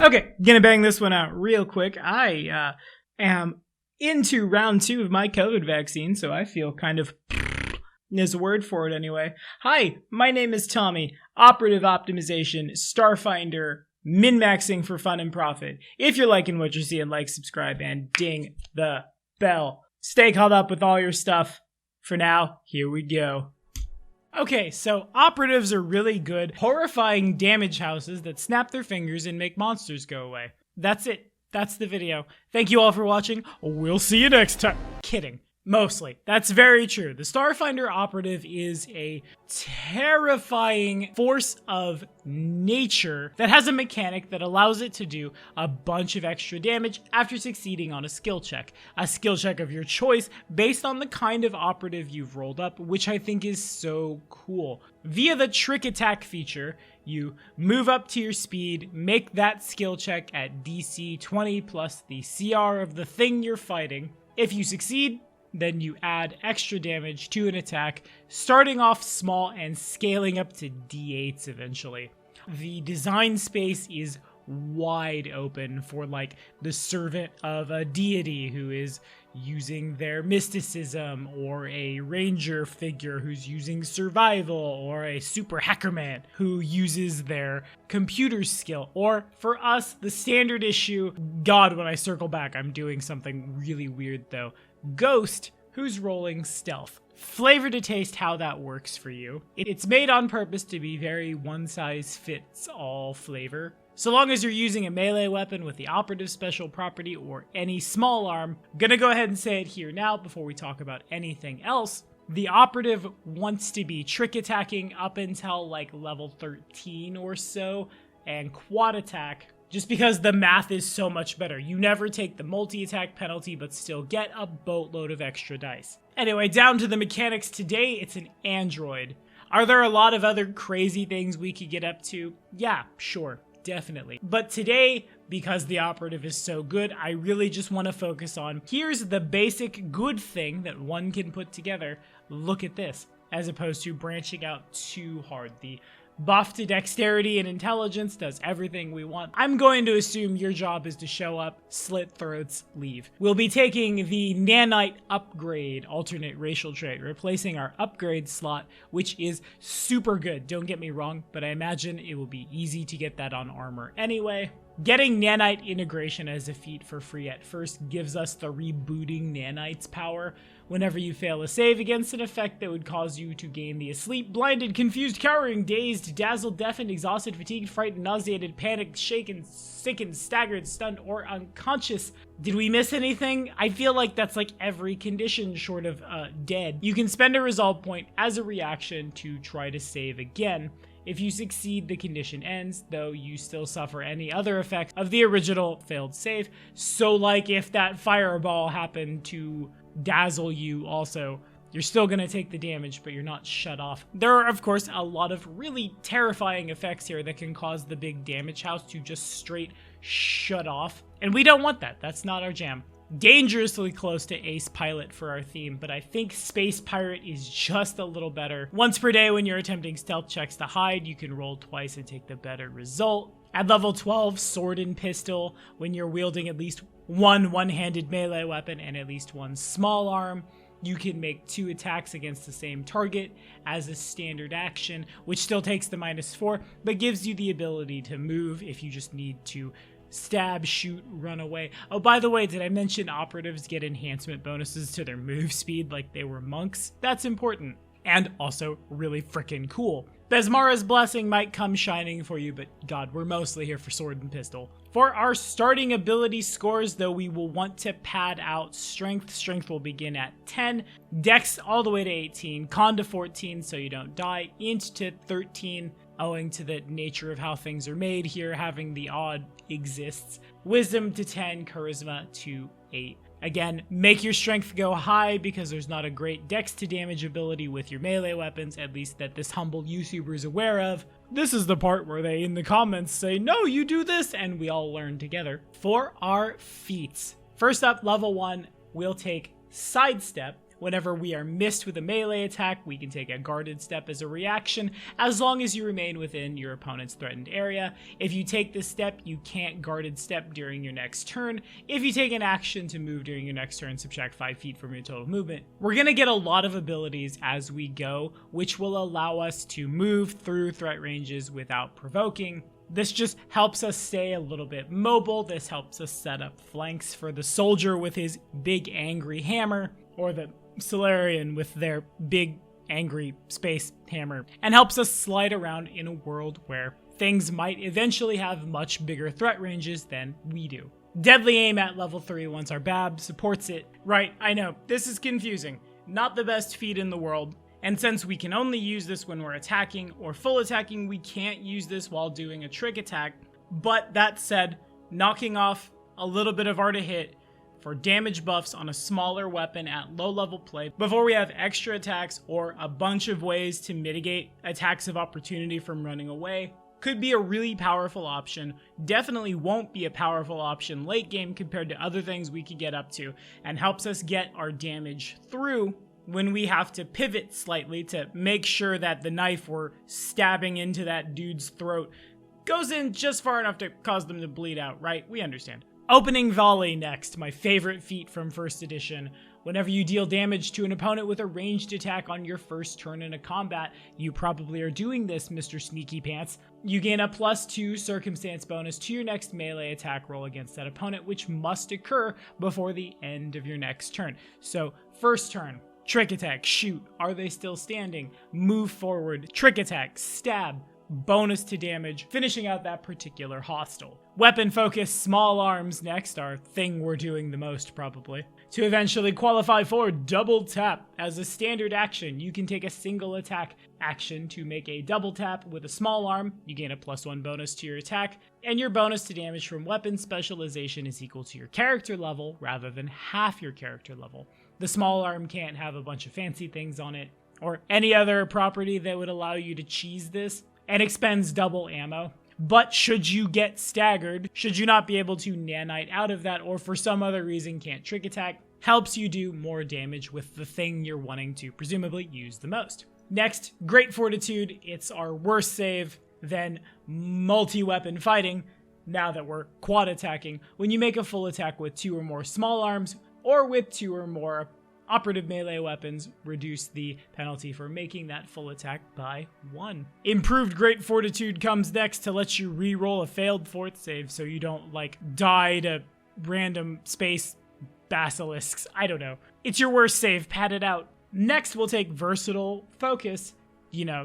Okay, gonna bang this one out real quick. I am into round 2 of my COVID vaccine, so I feel kind of is a word for it anyway. Hi, my name is Tommy. Operative optimization, Starfinder, min-maxing for fun and profit. If you're liking what you're seeing, like, subscribe, and ding the bell. Stay caught up with all your stuff. For now, here we go. Okay, so operatives are really good, horrifying damage houses that snap their fingers and make monsters go away. That's it. That's the video. Thank you all for watching. We'll see you next time. Kidding. Mostly. That's very true. The Starfinder Operative is a terrifying force of nature that has a mechanic that allows it to do a bunch of extra damage after succeeding on a skill check. A skill check of your choice based on the kind of operative you've rolled up, which I think is so cool. Via the trick attack feature, you move up to your speed, make that skill check at DC 20 plus the CR of the thing you're fighting. If you succeed, then you add extra damage to an attack, starting off small and scaling up to D8s eventually. The design space is wide open for like the servant of a deity who is using their mysticism, or a ranger figure who's using survival, or a super hacker man who uses their computer skill, or for us, the standard issue, God, when I circle back, I'm doing something really weird though, Ghost, who's rolling stealth. Flavor to taste how that works for you. It's made on purpose to be very one-size-fits-all flavor. So long as you're using a melee weapon with the operative special property or any small arm, I'm gonna go ahead and say it here now before we talk about anything else. The operative wants to be trick attacking up until like level 13 or so, and quad attack just because the math is so much better. You never take the multi-attack penalty, but still get a boatload of extra dice. Anyway, down to the mechanics today, it's an android. Are there a lot of other crazy things we could get up to? Yeah, sure, definitely. But today, because the operative is so good, I really just want to focus on, here's the basic good thing that one can put together. Look at this, as opposed to branching out too hard. The buff to dexterity and intelligence does everything we want. I'm going to assume your job is to show up, slit throats, leave. We'll be taking the nanite upgrade alternate racial trait, replacing our upgrade slot, which is super good, don't get me wrong, but I imagine it will be easy to get that on armor anyway. Getting nanite integration as a feat for free at first gives us the rebooting nanites power. Whenever you fail a save against an effect that would cause you to gain the asleep, blinded, confused, cowering, dazed, dazzled, deafened, exhausted, fatigued, frightened, nauseated, panicked, shaken, sickened, staggered, stunned, or unconscious. Did we miss anything? I feel like that's like every condition short of dead. You can spend a resolve point as a reaction to try to save again. If you succeed, the condition ends, though you still suffer any other effects of the original failed save. So like if that fireball happened to dazzle you also, you're still gonna take the damage, but you're not shut off. There are, of course, a lot of really terrifying effects here that can cause the big damage house to just straight shut off. And we don't want that. That's not our jam. Dangerously close to Ace Pilot for our theme, but I think Space Pirate is just a little better. Once per day when you're attempting stealth checks to hide, you can roll twice and take the better result. At level 12, Sword and Pistol, when you're wielding at least one one-handed melee weapon and at least one small arm, you can make 2 attacks against the same target as a standard action, which still takes the -4, but gives you the ability to move if you just need to stab, shoot, run away. Oh, by the way, did I mention operatives get enhancement bonuses to their move speed like they were monks? That's important. And also really freaking cool. Besmara's Blessing might come shining for you, but God, we're mostly here for Sword and Pistol. For our starting ability scores, though, we will want to pad out Strength. Strength will begin at 10, Dex all the way to 18, Con to 14 so you don't die, Int to 13, owing to the nature of how things are made here, having the odd exists, Wisdom to 10, Charisma to 8. Again, make your strength go high because there's not a great dex to damage ability with your melee weapons, at least that this humble YouTuber is aware of. This is the part where they in the comments say, no, you do this, and we all learn together. For our feats, first up, level 1, we'll take Sidestep. Whenever we are missed with a melee attack, we can take a guarded step as a reaction, as long as you remain within your opponent's threatened area. If you take this step, you can't guarded step during your next turn. If you take an action to move during your next turn, subtract 5 feet from your total movement. We're going to get a lot of abilities as we go, which will allow us to move through threat ranges without provoking. This just helps us stay a little bit mobile. This helps us set up flanks for the soldier with his big angry hammer, or the Solarian with their big angry space hammer, and helps us slide around in a world where things might eventually have much bigger threat ranges than we do. Deadly aim at level 3 once our BAB supports it. Right, I know, this is confusing. Not the best feat in the world. And since we can only use this when we're attacking or full attacking, we can't use this while doing a trick attack. But that said, knocking off a little bit of art to hit for damage buffs on a smaller weapon at low level play before we have extra attacks or a bunch of ways to mitigate attacks of opportunity from running away could be a really powerful option. Definitely won't be a powerful option late game compared to other things we could get up to, and helps us get our damage through when we have to pivot slightly to make sure that the knife we're stabbing into that dude's throat goes in just far enough to cause them to bleed out, right? We understand. Opening Volley next, my favorite feat from 1st edition. Whenever you deal damage to an opponent with a ranged attack on your first turn in a combat, you probably are doing this, Mr. Sneaky Pants. You gain a +2 circumstance bonus to your next melee attack roll against that opponent, which must occur before the end of your next turn. So, first turn, trick attack, shoot, are they still standing? Move forward, trick attack, stab, bonus to damage, finishing out that particular hostile. Weapon focus, small arms next, our thing we're doing the most probably. To eventually qualify for double tap. As a standard action, you can take a single attack action to make a double tap with a small arm. You gain a +1 bonus to your attack, and your bonus to damage from weapon specialization is equal to your character level rather than half your character level. The small arm can't have a bunch of fancy things on it, or any other property that would allow you to cheese this, and expends double ammo. But should you get staggered, should you not be able to nanite out of that, or for some other reason can't trick attack, helps you do more damage with the thing you're wanting to presumably use the most. Next, Great Fortitude. It's our worst save, then multi-weapon fighting, now that we're quad attacking. When you make a full attack with 2 or more small arms, or with 2 or more operative melee weapons, reduce the penalty for making that full attack by 1. Improved Great Fortitude comes next to let you re-roll a failed fort save so you don't, die to random space basilisks. I don't know. It's your worst save, pad it out. Next, we'll take Versatile Focus,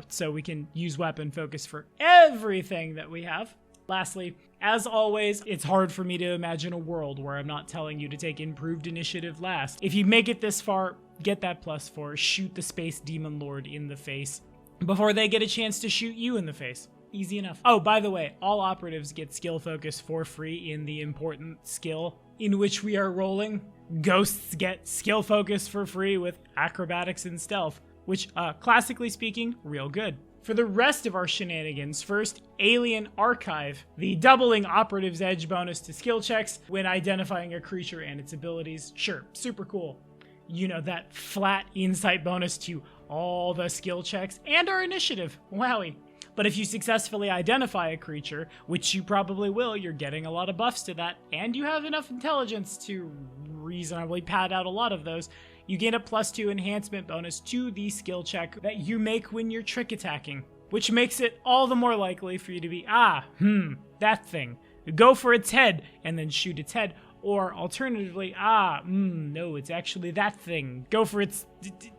so we can use weapon focus for everything that we have. Lastly, as always, it's hard for me to imagine a world where I'm not telling you to take Improved Initiative last. If you make it this far, get that +4, shoot the Space Demon Lord in the face before they get a chance to shoot you in the face. Easy enough. Oh, by the way, all operatives get skill focus for free in the important skill in which we are rolling. Ghosts get skill focus for free with acrobatics and stealth, which, classically speaking, real good. For the rest of our shenanigans, first, Alien Archive, the doubling Operative's Edge bonus to skill checks when identifying a creature and its abilities. Sure, super cool. That flat insight bonus to all the skill checks and our initiative. Wowie. But if you successfully identify a creature, which you probably will, you're getting a lot of buffs to that, and you have enough intelligence to reasonably pad out a lot of those, you gain a +2 enhancement bonus to the skill check that you make when you're trick attacking, which makes it all the more likely for you to be, that thing. Go for its head, and then shoot its head. Or alternatively, no, it's actually that thing. Go for its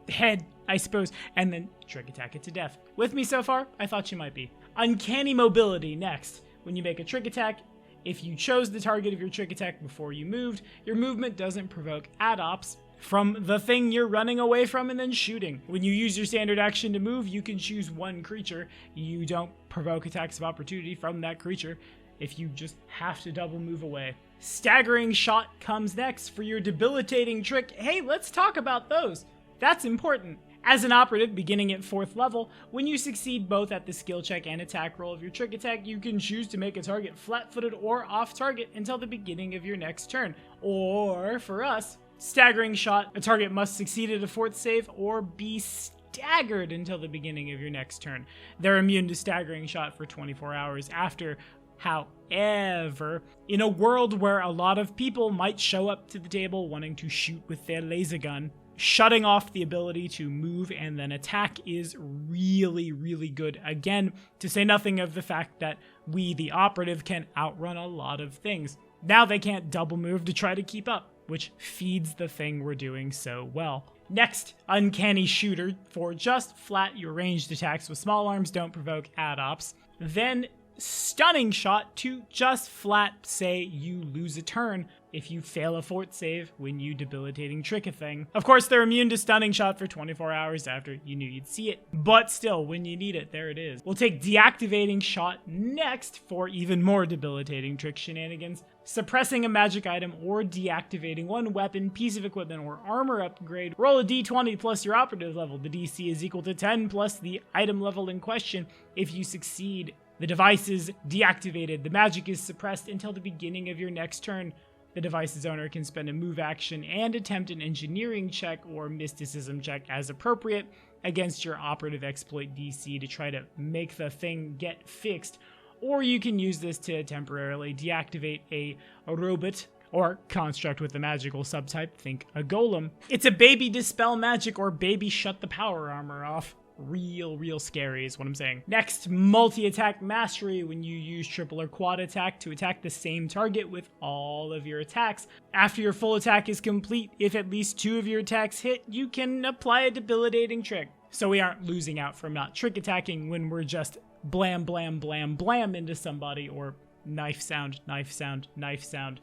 head, I suppose, and then trick attack it to death. With me so far? I thought you might be. Uncanny Mobility next. When you make a trick attack, if you chose the target of your trick attack before you moved, your movement doesn't provoke add-ops from the thing you're running away from and then shooting. When you use your standard action to move, you can choose one creature. You don't provoke attacks of opportunity from that creature if you just have to double move away. Staggering Shot comes next for your debilitating trick. Hey, let's talk about those. That's important. As an operative beginning at 4th level, when you succeed both at the skill check and attack roll of your trick attack, you can choose to make a target flat-footed or off target until the beginning of your next turn. Or, for us, Staggering shot. A target must succeed at a fort save or be staggered until the beginning of your next turn. They're immune to staggering shot for 24 hours after. However, in a world where a lot of people might show up to the table wanting to shoot with their laser gun, shutting off the ability to move and then attack is really, really good. Again, to say nothing of the fact that we, the operative, can outrun a lot of things. Now they can't double move to try to keep up, which feeds the thing we're doing so well. Next, Uncanny Shooter for just flat your ranged attacks with small arms don't provoke add-ops. Then Stunning Shot to just flat say you lose a turn if you fail a fort save when you debilitating trick a thing. Of course, they're immune to Stunning Shot for 24 hours after you knew you'd see it, but still, when you need it, there it is. We'll take Deactivating Shot next for even more debilitating trick shenanigans. Suppressing a magic item or deactivating one weapon, piece of equipment, or armor upgrade. Roll a d20 plus your operative level. The DC is equal to 10 plus the item level in question. If you succeed, the device is deactivated. The magic is suppressed until the beginning of your next turn. The device's owner can spend a move action and attempt an engineering check or mysticism check as appropriate against your operative exploit DC to try to make the thing get fixed. Or you can use this to temporarily deactivate a robot or construct with a magical subtype, think a golem. It's a baby dispel magic or baby shut the power armor off. Real scary is what I'm saying. Next, multi-attack mastery. When you use triple or quad attack to attack the same target with all of your attacks. After your full attack is complete, if at least 2 of your attacks hit, you can apply a debilitating trick. So we aren't losing out from not trick attacking when we're just blam, blam, blam, blam into somebody, or knife sound, knife sound, knife sound,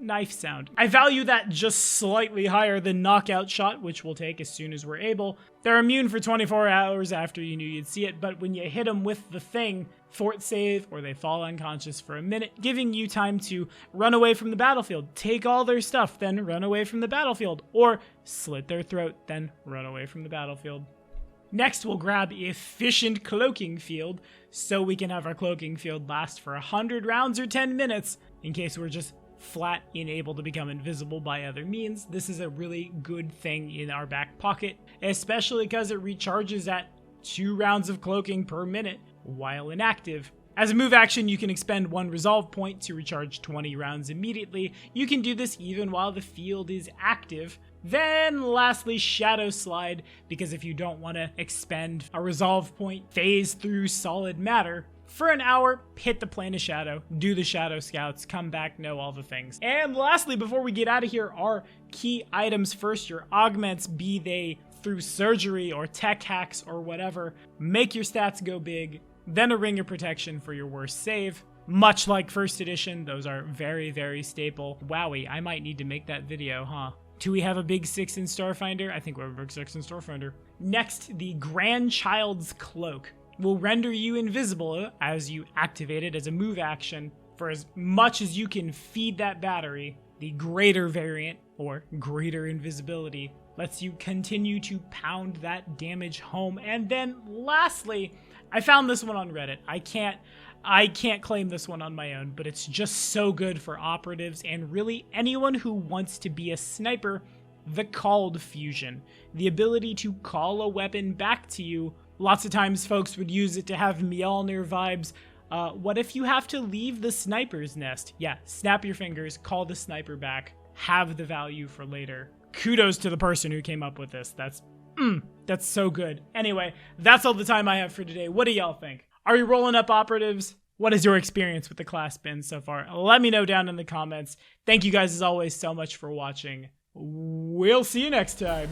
knife sound. I value that just slightly higher than Knockout Shot, which we'll take as soon as we're able. They're immune for 24 hours after you knew you'd see it, but when you hit them with the thing, fort save, or they fall unconscious for a minute, giving you time to run away from the battlefield, take all their stuff, then run away from the battlefield, or slit their throat, then run away from the battlefield. Next, we'll grab Efficient Cloaking Field, so we can have our cloaking field last for 100 rounds or 10 minutes, in case we're just flat unable to become invisible by other means. This is a really good thing in our back pocket, especially because it recharges at 2 rounds of cloaking per minute while inactive. As a move action, you can expend 1 resolve point to recharge 20 rounds immediately. You can do this even while the field is active. Then lastly, Shadow Slide, because if you don't want to expend a resolve point, phase through solid matter for an hour, hit the plane of shadow, do the shadow scouts, come back, know all the things. And lastly, before we get out of here, our key items first, your augments, be they through surgery or tech hacks or whatever, make your stats go big, then a ring of protection for your worst save. Much like first edition, those are very staple. Wowie, I might need to make that video, huh? Do we have a big 6 in Starfinder? I think we have a big 6 in Starfinder. Next, the Grandchild's Cloak will render you invisible as you activate it as a move action for as much as you can feed that battery. The greater variant, or greater invisibility, lets you continue to pound that damage home. And then lastly, I found this one on Reddit. I can't claim this one on my own, but it's just so good for operatives and really anyone who wants to be a sniper. The Called Fusion, the ability to call a weapon back to you. Lots of times folks would use it to have Mjolnir vibes. What if you have to leave the sniper's nest? Yeah, snap your fingers, call the sniper back, have the value for later. Kudos to the person who came up with this. That's so good. Anyway, that's all the time I have for today. What do y'all think? Are you rolling up operatives? What has your experience with the class been so far? Let me know down in the comments. Thank you guys as always so much for watching. We'll see you next time.